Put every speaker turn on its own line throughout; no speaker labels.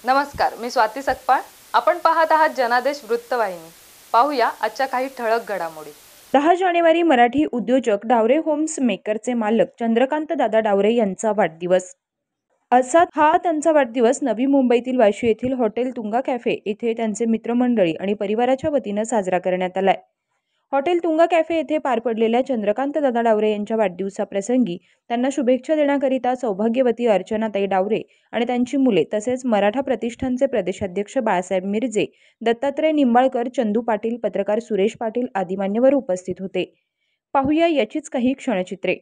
नमस्कार, मी स्वाती सकपाळ. आपण पाहत आहात जनादेश वृत्तवाहिनी. पाहूया आजच्या काही ठळक घडामोडी.
10 जानेवारी मराठी उद्योजक डावरे होम्स मेकरचे मालक चंद्रकांत दादा डावरे यांचा वाढदिवस. असाच हा त्यांचा वाढदिवस नवी मुंबईतील वाशी येथील हॉटेल तुंगा कॅफे येथे त्यांचे मित्रमंडळी आणि परिवाराच्या वतीनं साजरा करण्यात आलाय. हॉटेल तुंगा कॅफे येथे पार पडलेल्या चंद्रकांत दादा डावरे यांच्या वाढदिवसाप्रसंगी त्यांना शुभेच्छा देण्याकरिता सौभाग्यवती अर्चनाताई डावरे आणि त्यांची मुले तसेच मराठा प्रतिष्ठानचे प्रदेशाध्यक्ष बाळासाहेब मिरजे, दत्तात्रय निंबाळकर, चंदू पाटील, पत्रकार सुरेश पाटील आदी मान्यवर उपस्थित होते. पाहूया याचीच काही क्षणचित्रे.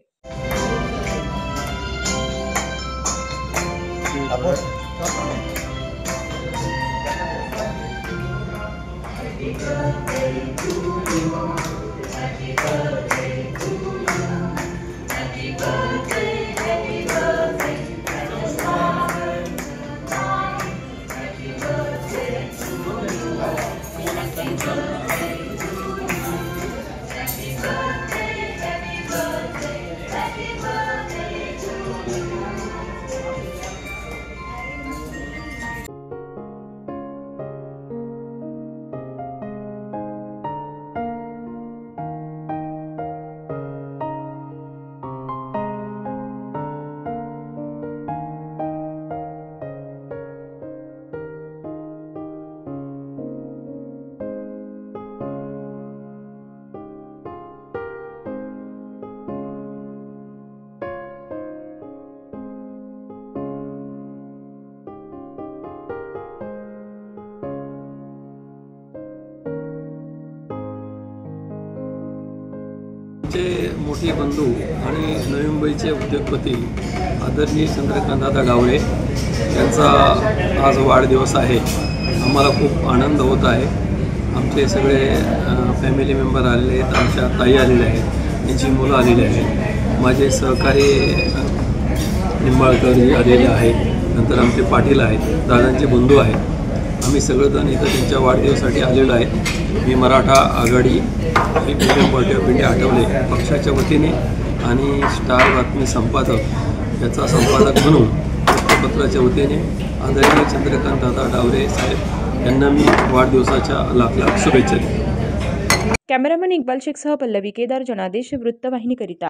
मोठे बंधू आणि नवी मुंबईचे उद्योगपती आदरणीय चंद्रकांतदादा डावरे यांचा आज वाढदिवस आहे. आम्हाला खूप आनंद होत आहे. आमचे सगळे फॅमिली मेंबर आलेले आहेत, आमच्या ताई आलेल्या आहेत, त्यांची मुलं आलेली आहेत, माझे सहकारी निंबाळकर आलेले आहेत, नंतर आमचे पाटील आहेत, दादांचे बंधू आहेत. आम्ही सगळेजण इथं त्यांच्या वाढदिवसासाठी आलेलो आहे. मी Maratha Aghadi Indian party of India Athawale पक्षाच्या वतीने आणि स्टार बातमी संपादक याचा संपादक म्हणून वृत्तपत्राच्या वतीने आदरणीय चंद्रकांत दादा डावरे साहेब यांना मी वाढदिवसाच्या लाख लाख शुभेच्छा देतो.
कॅमेरामन इक्बाल शेखसह पल्लवी केदार, जनादेश वृत्तवाहिनीकरिता.